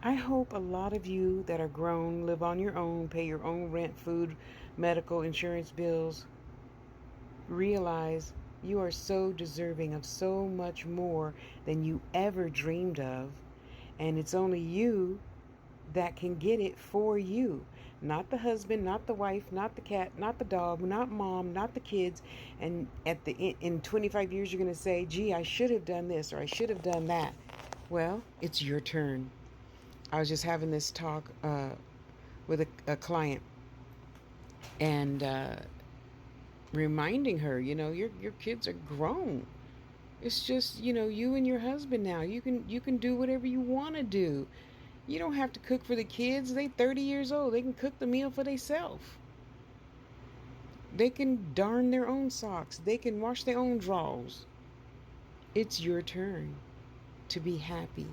I hope a lot of you that are grown, live on your own, pay your own rent, food, medical, insurance bills, realize you are so deserving of so much more than you ever dreamed of. And it's only you that can get it for you. Not the husband, not the wife, not the cat, not the dog, not mom, not the kids. And in 25 years you're going to say, "Gee, I should have done this or I should have done that." Well, it's your turn. I was just having this talk with a client and reminding her, your kids are grown. It's just, you and your husband now. You can do whatever you want to do. You don't have to cook for the kids. They 30 years old. They can cook the meal for themselves. They can darn their own socks. They can wash their own drawers. It's your turn to be happy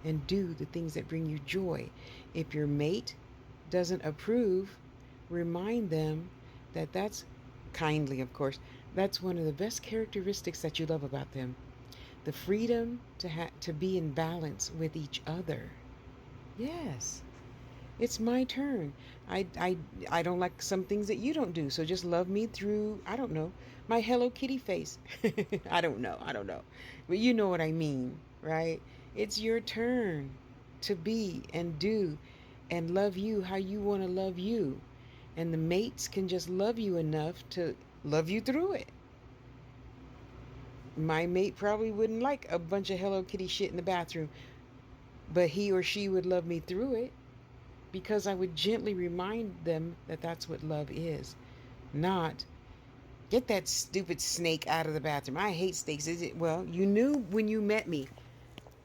and do the things that bring you joy. If your mate doesn't approve, remind them that that's kindly, of course. That's one of the best characteristics that you love about them. The freedom to be in balance with each other. Yes. It's my turn. I don't like some things that you don't do. So just love me through, I don't know, my Hello Kitty face. I don't know. But you know what I mean, right? It's your turn to be and do and love you how you want to love you. And the mates can just love you enough to love you through it. My mate probably wouldn't like a bunch of Hello Kitty shit in the bathroom, but he or she would love me through it, because I would gently remind them that that's what love is. Not, get that stupid snake out of the bathroom. I hate snakes. Is it? Well, you knew when you met me,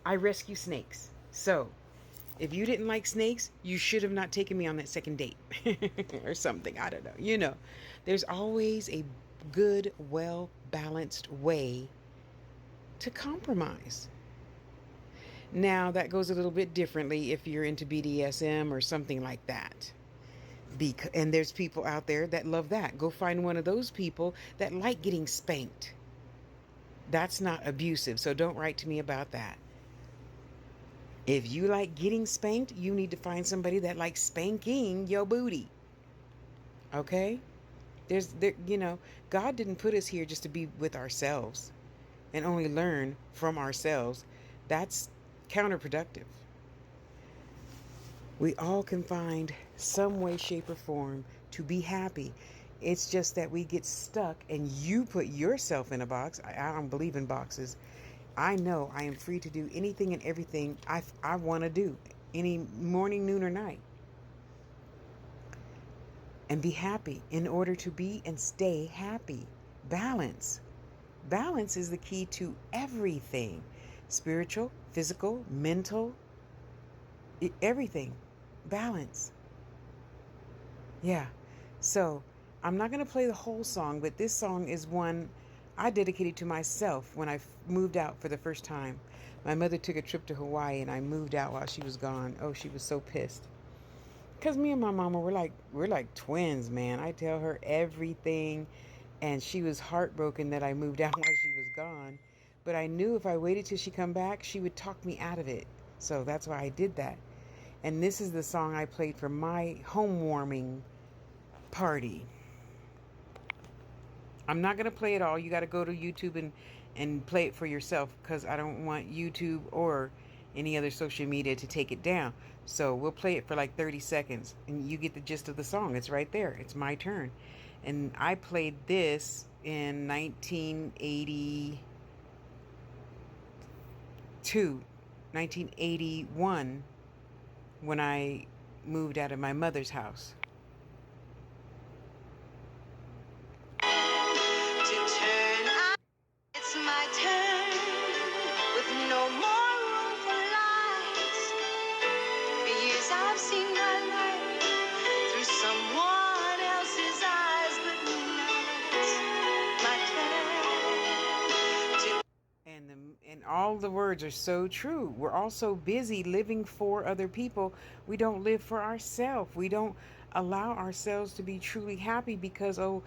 I rescue snakes. So, if you didn't like snakes, you should have not taken me on that second date or something. I don't know. There's always a good, well balanced way to compromise. Now, that goes a little bit differently if you're into BDSM or something like that. And there's people out there that love that. Go find one of those people that like getting spanked. That's not abusive, so don't write to me about that. If you like getting spanked, you need to find somebody that likes spanking your booty. Okay? God didn't put us here just to be with ourselves and only learn from ourselves. That's counterproductive. We all can find some way, shape, or form to be happy. It's just that we get stuck and you put yourself in a box. I don't believe in boxes. I know I am free to do anything and everything I want to do, any morning, noon, or night, and be happy in order to be and stay happy. Balance. Balance is the key to everything: spiritual, physical, mental, everything. Balance. Yeah. So I'm not going to play the whole song, but this song is one I dedicated to myself when I moved out for the first time. My mother took a trip to Hawaii and I moved out while she was gone. Oh, she was so pissed. Cause me and my mama we're like twins, man. I tell her everything, and she was heartbroken that I moved out while she was gone. But I knew if I waited till she come back, she would talk me out of it. So that's why I did that. And this is the song I played for my home warming party. I'm not going to play it all. You got to go to YouTube and play it for yourself, because I don't want YouTube or any other social media to take it down. So we'll play it for like 30 seconds and you get the gist of the song. It's right there. It's my turn. And I played this in 1981, when I moved out of my mother's house. It's my turn with no more room for lies. For years I've seen my life through someone else's eyes, but now it's my turn to. And all the words are so true. We're all so busy living for other people. We don't live for ourselves. We don't allow ourselves to be truly happy because, oh,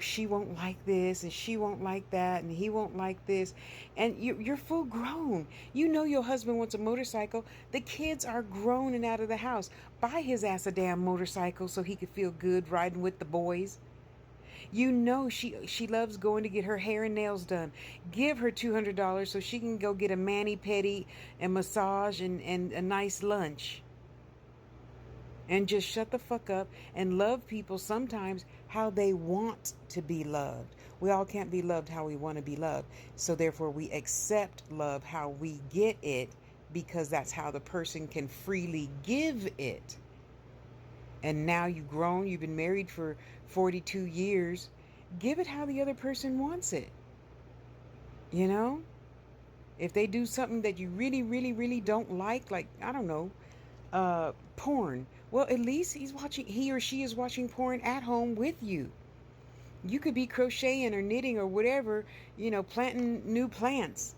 she won't like this and she won't like that and he won't like this. And you're full grown. You know your husband wants a motorcycle. The kids are grown and out of the house. Buy his ass a damn motorcycle so he could feel good riding with the boys. You know she loves going to get her hair and nails done. Give her $200 so she can go get a mani-pedi and massage and a nice lunch. And just shut the fuck up and love people sometimes how they want to be loved. We all can't be loved how we want to be loved. So therefore we accept love how we get it, because that's how the person can freely give it. And now you've grown, you've been married for 42 years. Give it how the other person wants it. If they do something that you really, really, really don't like, I don't know, porn. Well, at least he or she is watching porn at home with you. You could be crocheting or knitting or whatever, planting new plants.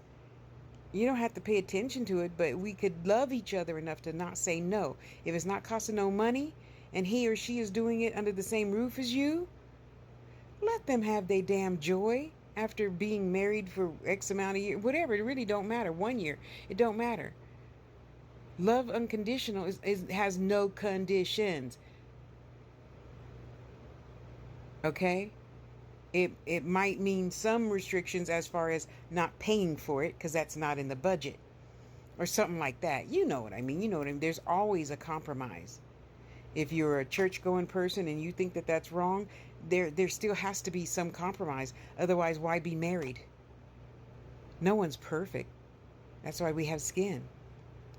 You don't have to pay attention to it, but we could love each other enough to not say no. If it's not costing no money and he or she is doing it under the same roof as you, let them have their damn joy after being married for X amount of years. Whatever, it really don't matter. 1 year, it don't matter. Love unconditional has no conditions. Okay? It might mean some restrictions as far as not paying for it because that's not in the budget or something like that. You know what I mean? There's always a compromise. If you're a church-going person and you think that that's wrong, there still has to be some compromise. Otherwise, why be married? No one's perfect. That's why we have skin.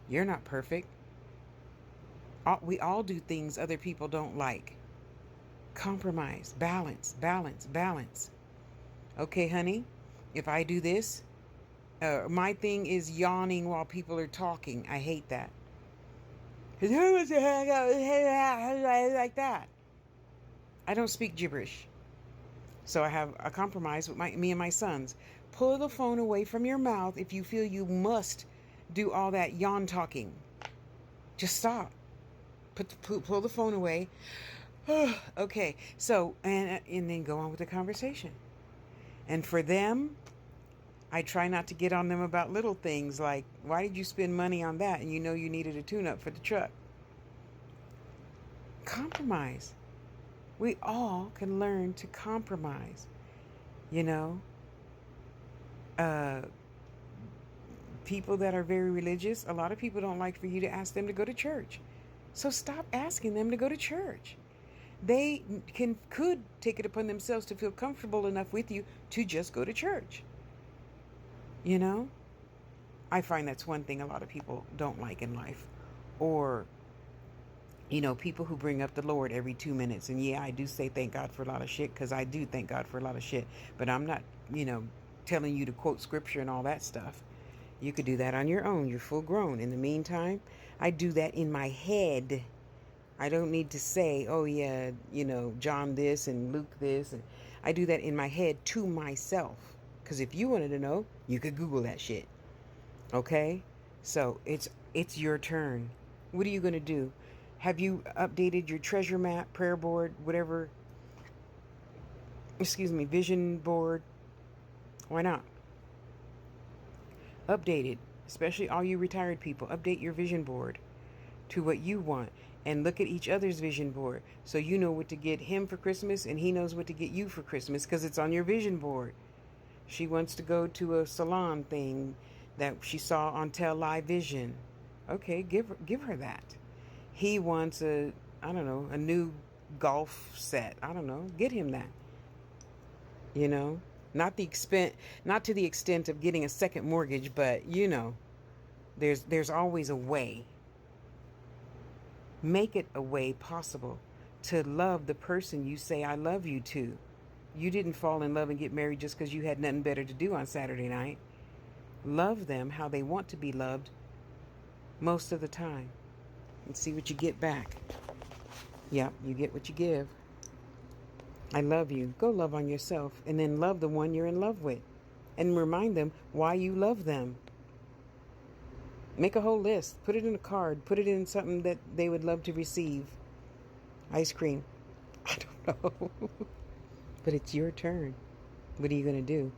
You're not perfect. We all do things other people don't like. Compromise, balance, balance, balance. Okay, honey, if I do this, my thing is yawning while people are talking. I hate that. Because who was the heck like that? I don't speak gibberish. So I have a compromise with me and my sons. Pull the phone away from your mouth if you feel you must do all that yawn talking. Just stop. Pull the phone away. Okay, so and then go on with the conversation. And for them, I try not to get on them about little things like, why did you spend money on that and you know you needed a tune-up for the truck? Compromise. We all can learn to compromise. People that are very religious, a lot of people don't like for you to ask them to go to church. So stop asking them to go to church. They could take it upon themselves to feel comfortable enough with you to just go to church. I find that's one thing a lot of people don't like in life. Or, people who bring up the Lord every 2 minutes. And yeah, I do say thank God for a lot of shit, because I do thank God for a lot of shit. But I'm not, telling you to quote scripture and all that stuff. You could do that on your own. You're full grown. In the meantime, I do that in my head. I don't need to say, oh yeah, John this and Luke this. And I do that in my head to myself. Because if you wanted to know, you could Google that shit. Okay? So it's your turn. What are you going to do? Have you updated your treasure map, prayer board, whatever? Vision board? Why not? Update it. Especially all you retired people. Update your vision board to what you want. And look at each other's vision board. So you know what to get him for Christmas and he knows what to get you for Christmas because it's on your vision board. She wants to go to a salon thing that she saw on Tell Live Vision. Okay, give her that. He wants a new golf set. I don't know. Get him that. Not to the extent of getting a second mortgage, but there's always a way. Make it a way possible to love the person you say I love you to. You didn't fall in love and get married just because you had nothing better to do on Saturday night. Love them how they want to be loved most of the time. And see what you get back. Yep, you get what you give. I love you. Go love on yourself. And then love the one you're in love with. And remind them why you love them. Make a whole list. Put it in a card. Put it in something that they would love to receive. Ice cream. I don't know. But it's your turn. What are you going to do?